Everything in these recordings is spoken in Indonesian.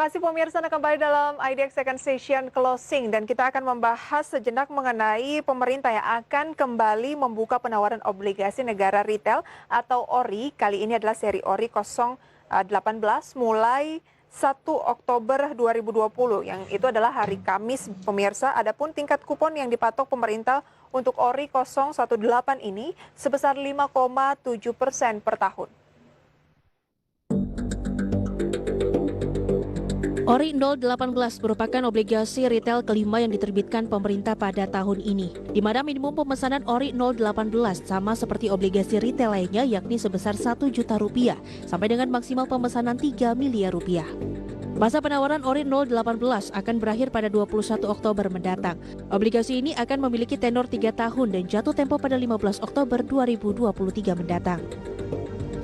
kasih pemirsa, Anda kembali dalam IDX Second Session Closing dan kita akan membahas sejenak mengenai pemerintah yang akan kembali membuka penawaran obligasi negara retail atau ORI. Kali ini adalah seri ORI 018 mulai 1 Oktober 2020 yang itu adalah hari Kamis pemirsa. Adapun tingkat kupon yang dipatok pemerintah untuk ORI 018 ini sebesar 5,7% per tahun. ORI 018 merupakan obligasi retail kelima yang diterbitkan pemerintah pada tahun ini, di mana minimum pemesanan ORI 018 sama seperti obligasi retail lainnya, yakni sebesar Rp1 juta sampai dengan maksimal pemesanan Rp3 miliar. Masa penawaran ORI 018 akan berakhir pada 21 Oktober mendatang. Obligasi ini akan memiliki tenor 3 tahun dan jatuh tempo pada 15 Oktober 2023 mendatang.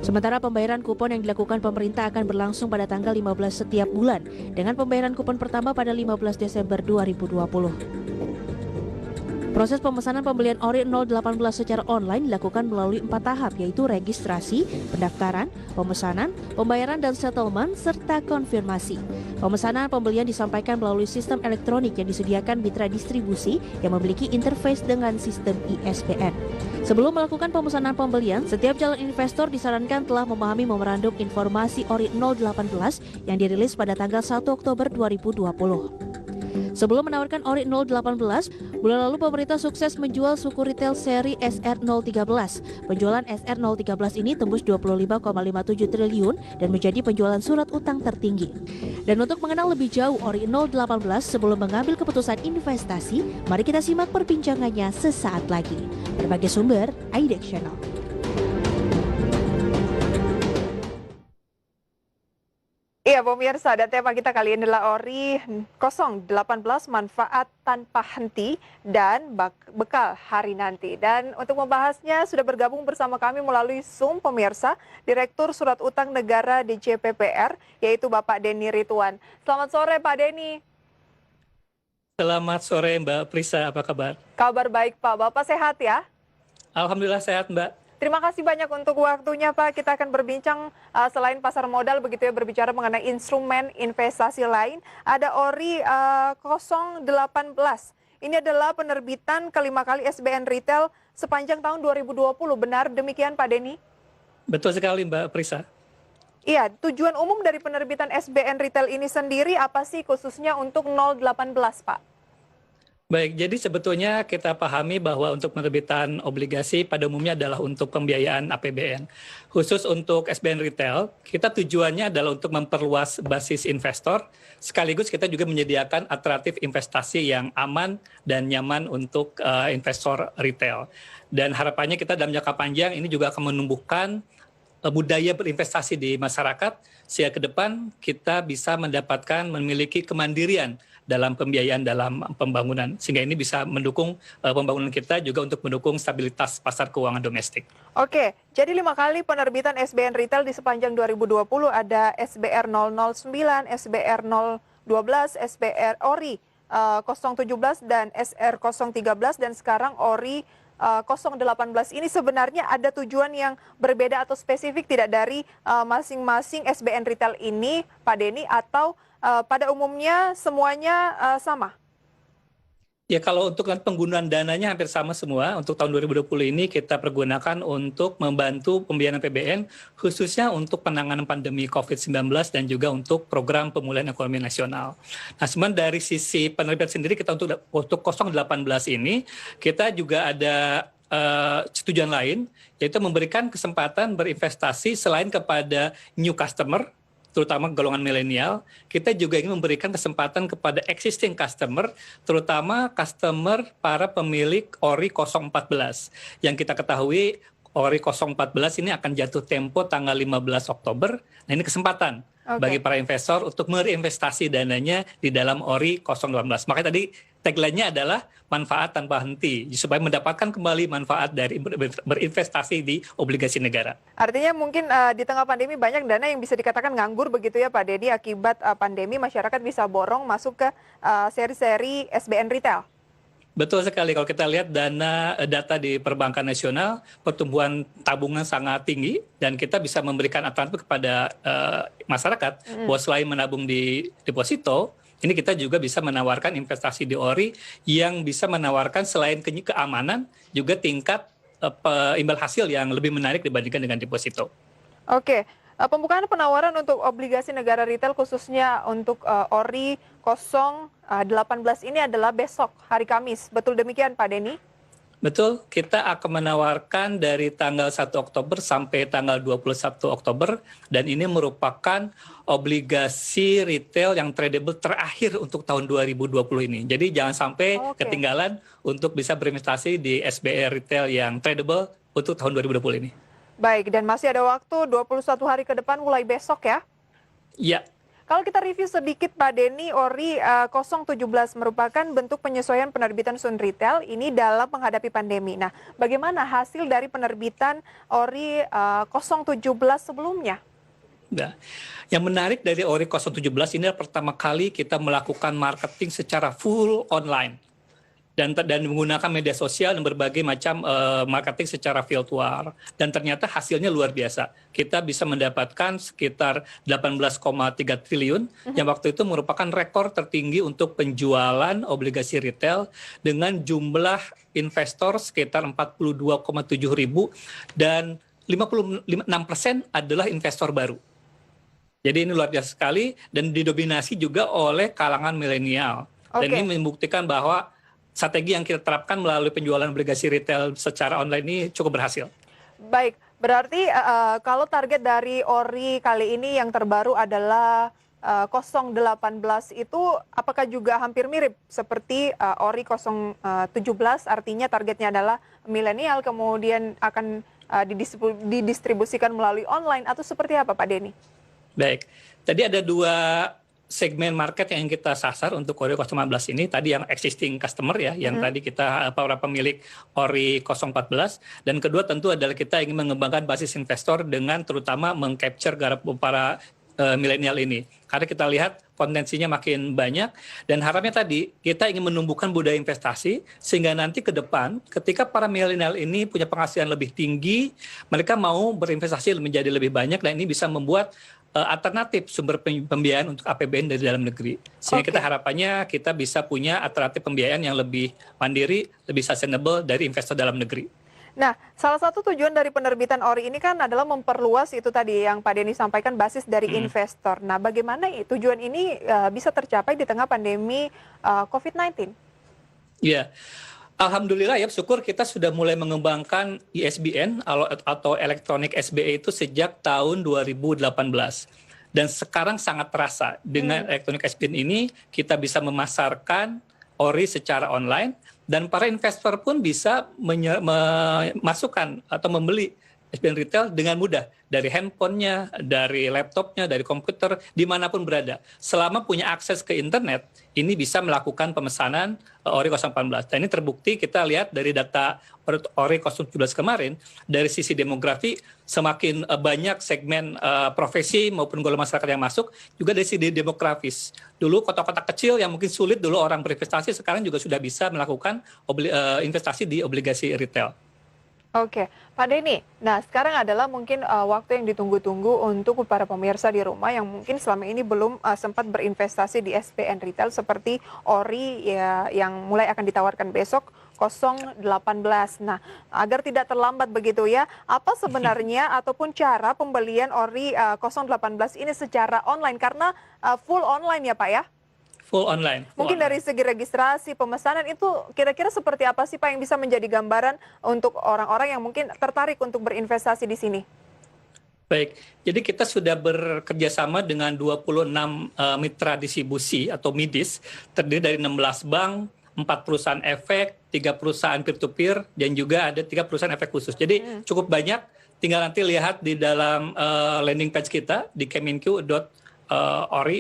Sementara pembayaran kupon yang dilakukan pemerintah akan berlangsung pada tanggal 15 setiap bulan, dengan pembayaran kupon pertama pada 15 Desember 2020. Proses pemesanan pembelian ORI 018 secara online dilakukan melalui 4 tahap, yaitu registrasi, pendaftaran, pemesanan, pembayaran dan settlement, serta konfirmasi. Pemesanan pembelian disampaikan melalui sistem elektronik yang disediakan mitra distribusi yang memiliki interface dengan sistem ISBN. Sebelum melakukan pemesanan pembelian, setiap calon investor disarankan telah memahami memorandum informasi ORI 018 yang dirilis pada tanggal 1 Oktober 2020. Sebelum menawarkan ORI 018, bulan lalu pemerintah sukses menjual suku retail seri SR013. Penjualan SR013 ini tembus 25,57 triliun dan menjadi penjualan surat utang tertinggi. Dan untuk mengenal lebih jauh ORI 018 sebelum mengambil keputusan investasi, mari kita simak perbincangannya sesaat lagi. Berbagai sumber, IDX Channel. Iya pemirsa, dan tema kita kali ini adalah ORI 018 manfaat tanpa henti dan bekal hari nanti. Dan untuk membahasnya sudah bergabung bersama kami melalui Zoom pemirsa, Direktur Surat Utang Negara DJPPR, yaitu Bapak Denny Ridwan. Selamat sore Pak Denny. Selamat sore Mbak Prisa, apa kabar? Kabar baik Pak, Bapak sehat ya? Alhamdulillah sehat Mbak. Terima kasih banyak untuk waktunya Pak. Kita akan berbincang selain pasar modal begitu ya, berbicara mengenai instrumen investasi lain. Ada ORI 018. Ini adalah penerbitan kelima kali SBN Retail sepanjang tahun 2020. Benar demikian Pak Denny? Betul sekali Mbak Prisa. Iya, tujuan umum dari penerbitan SBN Retail ini sendiri apa sih khususnya untuk 018 Pak? Baik, jadi sebetulnya kita pahami bahwa untuk penerbitan obligasi pada umumnya adalah untuk pembiayaan APBN. Khusus untuk SBN Retail, kita tujuannya adalah untuk memperluas basis investor, sekaligus kita juga menyediakan alternatif investasi yang aman dan nyaman untuk investor retail. Dan harapannya kita dalam jangka panjang ini juga akan menumbuhkan budaya berinvestasi di masyarakat, sehingga ke depan kita bisa mendapatkan memiliki kemandirian dalam pembiayaan dalam pembangunan, sehingga ini bisa mendukung pembangunan kita juga untuk mendukung stabilitas pasar keuangan domestik. Oke, jadi 5 kali penerbitan SBN Retail di sepanjang 2020 ada SBR 009, SBR 012, SBR ORI 017 dan SR 013 dan sekarang ORI 018 ini sebenarnya ada tujuan yang berbeda atau spesifik tidak dari masing-masing SBN Retail ini Pak Denny, atau pada umumnya semuanya sama? Ya, kalau untuk penggunaan dananya hampir sama semua. Untuk tahun 2020 ini kita pergunakan untuk membantu pembiayaan APBN, khususnya untuk penanganan pandemi COVID-19 dan juga untuk program pemulihan ekonomi nasional. Nah, sebenarnya dari sisi penerbitan sendiri, kita untuk 018 ini, kita juga ada tujuan lain, yaitu memberikan kesempatan berinvestasi selain kepada new customer, terutama golongan milenial, kita juga ingin memberikan kesempatan kepada existing customer, terutama customer para pemilik ORI 014. Yang kita ketahui ORI 014 ini akan jatuh tempo tanggal 15 Oktober. Nah, ini kesempatan bagi para investor untuk berinvestasi dananya di dalam ORI 018. Makanya tadi tagline-nya adalah manfaat tanpa henti, supaya mendapatkan kembali manfaat dari berinvestasi di obligasi negara. Artinya mungkin di tengah pandemi banyak dana yang bisa dikatakan nganggur begitu ya Pak Denny, akibat pandemi masyarakat bisa borong masuk ke seri-seri SBN Retail. Betul sekali, kalau kita lihat data di perbankan nasional, pertumbuhan tabungan sangat tinggi dan kita bisa memberikan alternatif kepada masyarakat bahwa selain menabung di deposito, ini kita juga bisa menawarkan investasi di ORI yang bisa menawarkan selain keamanan juga tingkat imbal hasil yang lebih menarik dibandingkan dengan deposito. Oke, pembukaan penawaran untuk obligasi negara retail khususnya untuk ORI 018 ini adalah besok hari Kamis. Betul demikian Pak Denny? Betul, kita akan menawarkan dari tanggal 1 Oktober sampai tanggal 21 Oktober dan ini merupakan obligasi retail yang tradable terakhir untuk tahun 2020 ini. Jadi jangan sampai ketinggalan untuk bisa berinvestasi di SBR retail yang tradable untuk tahun 2020 ini. Baik, dan masih ada waktu 21 hari ke depan mulai besok ya? Iya. Kalau kita review sedikit Pak Denny, ORI 017 merupakan bentuk penyesuaian penerbitan Sun Retail ini dalam menghadapi pandemi. Nah, bagaimana hasil dari penerbitan ORI 017 sebelumnya? Nah, yang menarik dari ORI 017 ini adalah pertama kali kita melakukan marketing secara full online. Dan menggunakan media sosial dan berbagai macam marketing secara virtual. Dan ternyata hasilnya luar biasa. Kita bisa mendapatkan sekitar 18,3 triliun, yang waktu itu merupakan rekor tertinggi untuk penjualan obligasi retail dengan jumlah investor sekitar 42,7 ribu dan 56% adalah investor baru. Jadi ini luar biasa sekali dan didominasi juga oleh kalangan milenial. Dan ini membuktikan bahwa strategi yang kita terapkan melalui penjualan obligasi retail secara online ini cukup berhasil. Baik, berarti kalau target dari ORI kali ini yang terbaru adalah 018 itu apakah juga hampir mirip seperti ORI 017, artinya targetnya adalah milenial kemudian akan didistribusikan melalui online atau seperti apa Pak Denny? Baik, tadi ada dua segmen market yang kita sasar untuk ORI 015 ini, tadi yang existing customer ya, yang tadi kita para pemilik ORI 014, dan kedua tentu adalah kita ingin mengembangkan basis investor dengan terutama mengcapture para milenial ini. Karena kita lihat potensinya makin banyak dan harapnya tadi kita ingin menumbuhkan budaya investasi sehingga nanti ke depan ketika para milenial ini punya penghasilan lebih tinggi, mereka mau berinvestasi menjadi lebih banyak dan ini bisa membuat alternatif sumber pembiayaan untuk APBN dari dalam negeri. Sehingga kita harapannya kita bisa punya alternatif pembiayaan yang lebih mandiri, lebih sustainable dari investor dalam negeri. Nah, salah satu tujuan dari penerbitan ORI ini kan adalah memperluas itu tadi yang Pak Denny sampaikan basis dari investor. Nah, bagaimana tujuan ini bisa tercapai di tengah pandemi COVID-19? Iya. Alhamdulillah ya, syukur kita sudah mulai mengembangkan ISBN atau elektronik SBA itu sejak tahun 2018. Dan sekarang sangat terasa dengan elektronik SBN ini kita bisa memasarkan ORI secara online dan para investor pun bisa memasukkan atau membeli SBN retail dengan mudah dari handphonenya, dari laptopnya, dari komputer, dimanapun berada. Selama punya akses ke internet, ini bisa melakukan pemesanan ORI 018. Dan ini terbukti kita lihat dari data ORI 017 kemarin, dari sisi demografi semakin banyak segmen profesi maupun golongan masyarakat yang masuk, juga dari sisi demografis. Dulu kota-kota kecil yang mungkin sulit dulu orang berinvestasi, sekarang juga sudah bisa melakukan investasi di obligasi retail. Oke, Pak Denny. Nah, sekarang adalah mungkin waktu yang ditunggu-tunggu untuk para pemirsa di rumah yang mungkin selama ini belum sempat berinvestasi di SBN Retail seperti ORI ya, yang mulai akan ditawarkan besok 018. Nah, agar tidak terlambat begitu ya, apa sebenarnya ataupun cara pembelian ORI 018 ini secara online? Karena full online ya Pak ya? Full online. Mungkin dari segi registrasi, pemesanan itu kira-kira seperti apa sih Pak yang bisa menjadi gambaran untuk orang-orang yang mungkin tertarik untuk berinvestasi di sini? Baik, jadi kita sudah bekerja sama dengan 26 mitra distribusi atau MIDIS, terdiri dari 16 bank, 4 perusahaan efek, 3 perusahaan peer-to-peer, dan juga ada 3 perusahaan efek khusus. Jadi cukup banyak, tinggal nanti lihat di dalam landing page kita di kemenq.org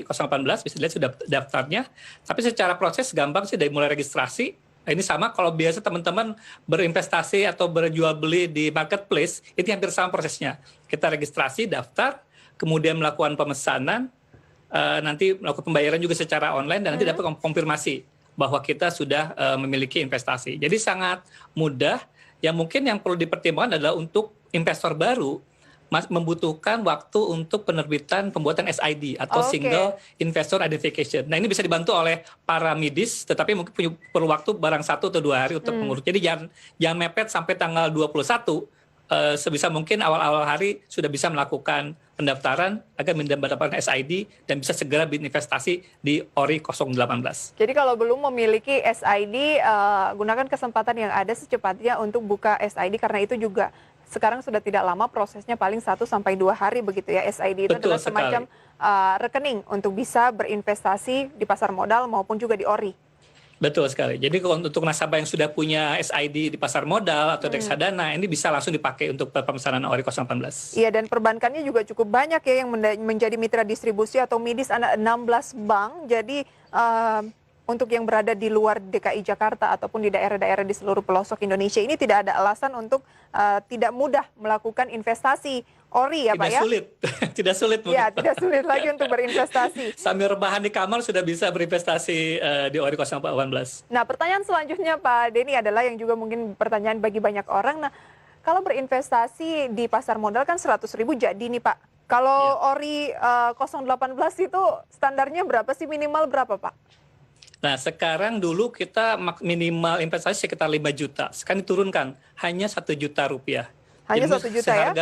018, bisa lihat sudah daftarnya. Tapi secara proses gampang sih dari mulai registrasi. Ini sama kalau biasa teman-teman berinvestasi atau berjual beli di marketplace, itu hampir sama prosesnya. Kita registrasi, daftar, kemudian melakukan pemesanan, nanti melakukan pembayaran juga secara online, dan nanti dapat konfirmasi bahwa kita sudah memiliki investasi. Jadi sangat mudah. Yang mungkin yang perlu dipertimbangkan adalah untuk investor baru membutuhkan waktu untuk penerbitan pembuatan SID atau Single Investor Identification. Nah, ini bisa dibantu oleh para midis, tetapi mungkin perlu waktu barang 1 atau 2 hari untuk mengurus. Jadi jangan mepet sampai tanggal 21. Sebisa mungkin awal-awal hari sudah bisa melakukan pendaftaran agar mendapatkan SID dan bisa segera berinvestasi di ORI 018. Jadi kalau belum memiliki SID, gunakan kesempatan yang ada secepatnya untuk buka SID, karena itu juga sekarang sudah tidak lama, prosesnya paling 1 sampai 2 hari begitu ya. SID itu adalah semacam rekening untuk bisa berinvestasi di pasar modal maupun juga di ORI. Betul sekali. Jadi untuk nasabah yang sudah punya SID di pasar modal atau reksadana, ini bisa langsung dipakai untuk pemesanan ORI 018. Iya, dan perbankannya juga cukup banyak ya yang menjadi mitra distribusi atau midis, ada 16 bank. Jadi untuk yang berada di luar DKI Jakarta ataupun di daerah-daerah di seluruh pelosok Indonesia ini tidak ada alasan untuk tidak mudah melakukan investasi ORI ya Pak ya? Tidak sulit mungkin. Ya, tidak sulit lagi untuk berinvestasi. Sambil rebahan di kamar sudah bisa berinvestasi di ORI 018. Nah, pertanyaan selanjutnya Pak Denny adalah yang juga mungkin pertanyaan bagi banyak orang. Nah, kalau berinvestasi di pasar modal kan 100.000 jadi nih Pak. Kalau ORI 018 itu standarnya berapa sih, minimal berapa Pak? Nah, sekarang dulu kita minimal investasi sekitar 5 juta. Sekarang diturunkan hanya 1 juta rupiah. Hanya 1 juta ya?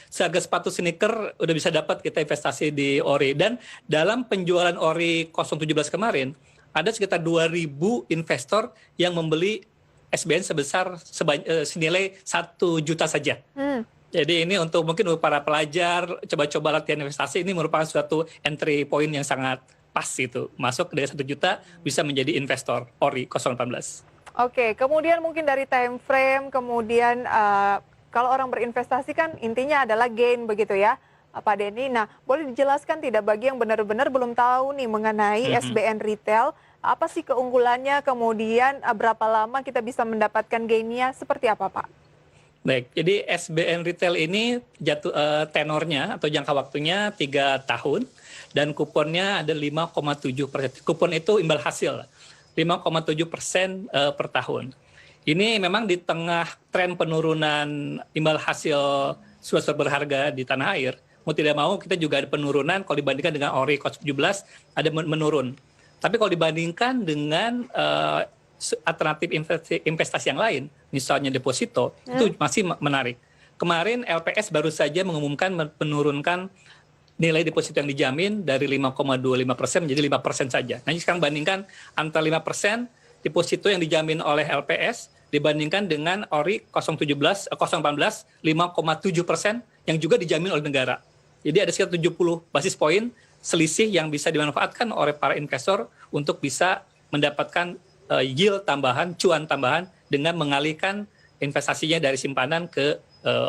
Seharga sepatu sneaker udah bisa dapat kita investasi di ORI. Dan dalam penjualan ORI 017 kemarin, ada sekitar 2.000 investor yang membeli SBN senilai 1 juta saja. Jadi ini untuk mungkin para pelajar, coba-coba latihan investasi, ini merupakan suatu entry point yang sangat pas itu. Masuk dari 1 juta bisa menjadi investor ORI 018. Oke, kemudian mungkin dari time frame, kemudian kalau orang berinvestasi kan intinya adalah gain begitu ya Pak Denny. Nah, boleh dijelaskan tidak bagi yang benar-benar belum tahu nih mengenai SBN retail, apa sih keunggulannya, kemudian berapa lama kita bisa mendapatkan gainnya, seperti apa Pak? Baik, jadi SBN retail ini tenornya atau jangka waktunya 3 tahun dan kuponnya ada 5,7%. Kupon itu imbal hasil, 5,7% per tahun. Ini memang di tengah tren penurunan imbal hasil suatu berharga di tanah air, mau tidak mau kita juga ada penurunan kalau dibandingkan dengan ORI 017 ada menurun. Tapi kalau dibandingkan dengan alternatif investasi yang lain, misalnya deposito, itu masih menarik. Kemarin LPS baru saja mengumumkan menurunkan nilai deposito yang dijamin dari 5,25% menjadi 5% saja. Nah, sekarang bandingkan antara 5% deposito yang dijamin oleh LPS dibandingkan dengan ORI 018 5,7% yang juga dijamin oleh negara. Jadi ada sekitar 70 basis poin selisih yang bisa dimanfaatkan oleh para investor untuk bisa mendapatkan yield tambahan, cuan tambahan dengan mengalihkan investasinya dari simpanan ke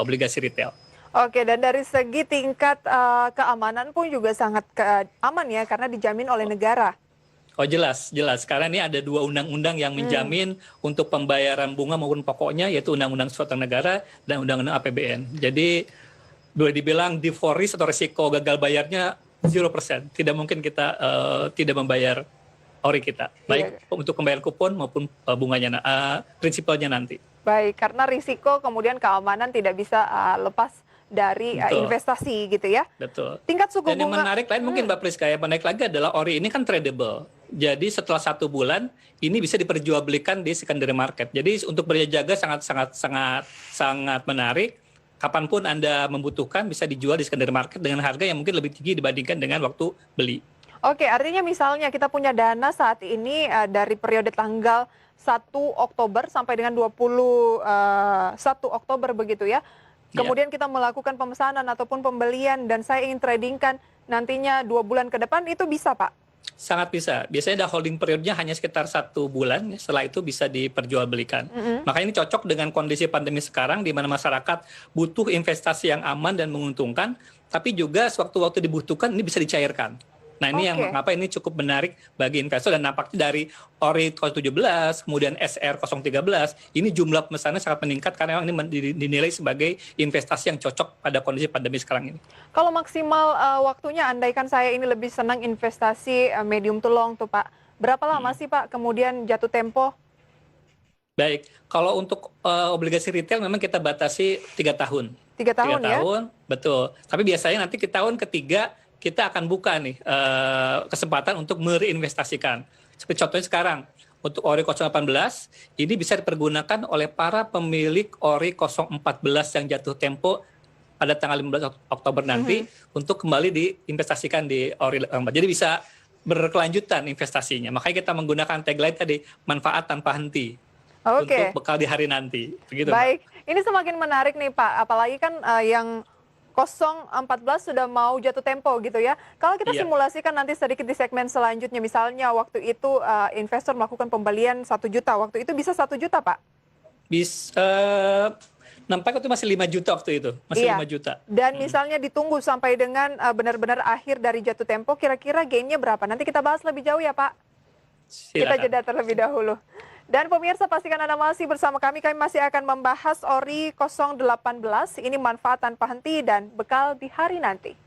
obligasi retail. Oke, dan dari segi tingkat keamanan pun juga sangat aman ya, karena dijamin oleh negara. Oh jelas. Karena ini ada 2 undang-undang yang menjamin untuk pembayaran bunga maupun pokoknya, yaitu Undang-Undang Suatu Negara dan Undang-Undang APBN. Jadi boleh dibilang default risk atau risiko gagal bayarnya 0%. Tidak mungkin kita tidak membayar ORI kita, baik untuk pembayar kupon maupun bunganya, prinsipalnya nanti. Baik, karena risiko kemudian keamanan tidak bisa lepas dari investasi gitu ya. Betul. Tingkat suku bunga. Dan yang menarik lain mungkin Mbak Priska, yang menarik lagi adalah ORI ini kan tradable. Jadi setelah 1 bulan ini bisa diperjualbelikan di secondary market. Jadi untuk berjaga sangat menarik. Kapanpun Anda membutuhkan bisa dijual di secondary market dengan harga yang mungkin lebih tinggi dibandingkan dengan waktu beli. Oke, artinya misalnya kita punya dana saat ini dari periode tanggal 1 Oktober sampai dengan 21 Oktober begitu ya. Kemudian kita melakukan pemesanan ataupun pembelian dan saya ingin tradingkan nantinya 2 bulan ke depan, itu bisa Pak? Sangat bisa. Biasanya ada holding periodnya hanya sekitar 1 bulan, setelah itu bisa diperjualbelikan. Makanya ini cocok dengan kondisi pandemi sekarang di mana masyarakat butuh investasi yang aman dan menguntungkan, tapi juga sewaktu-waktu dibutuhkan ini bisa dicairkan. Nah ini yang mengapa ini cukup menarik bagi investor, dan nampaknya dari ORI 017, kemudian SR 013, ini jumlah pemesannya sangat meningkat karena memang ini dinilai sebagai investasi yang cocok pada kondisi pandemi sekarang ini. Kalau maksimal waktunya, andaikan saya ini lebih senang investasi medium to long tuh Pak, Berapa lama sih Pak kemudian jatuh tempo? Baik, kalau untuk obligasi retail memang kita batasi 3 tahun. 3 tahun ya? tahun, betul. Tapi biasanya nanti ke tahun ketiga kita akan buka nih kesempatan untuk mereinvestasikan. Seperti contohnya sekarang, untuk ORI 018 ini bisa dipergunakan oleh para pemilik ORI 014 yang jatuh tempo pada tanggal 15 Oktober nanti untuk kembali diinvestasikan di ORI 14. Jadi bisa berkelanjutan investasinya. Makanya kita menggunakan tagline tadi, manfaat tanpa henti. Oke. Untuk bekal di hari nanti. Begitu, Baik, ini semakin menarik nih Pak, apalagi kan yang 014 sudah mau jatuh tempo gitu ya. Kalau kita Iya. simulasikan nanti sedikit di segmen selanjutnya, misalnya waktu itu investor melakukan pembelian 1 juta, waktu itu bisa 1 juta Pak? Bisa, nampaknya itu masih 5 juta waktu itu, masih Iya. 5 juta. Dan misalnya ditunggu sampai dengan benar-benar akhir dari jatuh tempo, kira-kira gainnya berapa? Nanti kita bahas lebih jauh ya Pak. Kita Silakan. jeda terlebih dahulu. Dan pemirsa pastikan Anda masih bersama kami masih akan membahas ORI 018, ini manfaat tanpa henti dan bekal di hari nanti.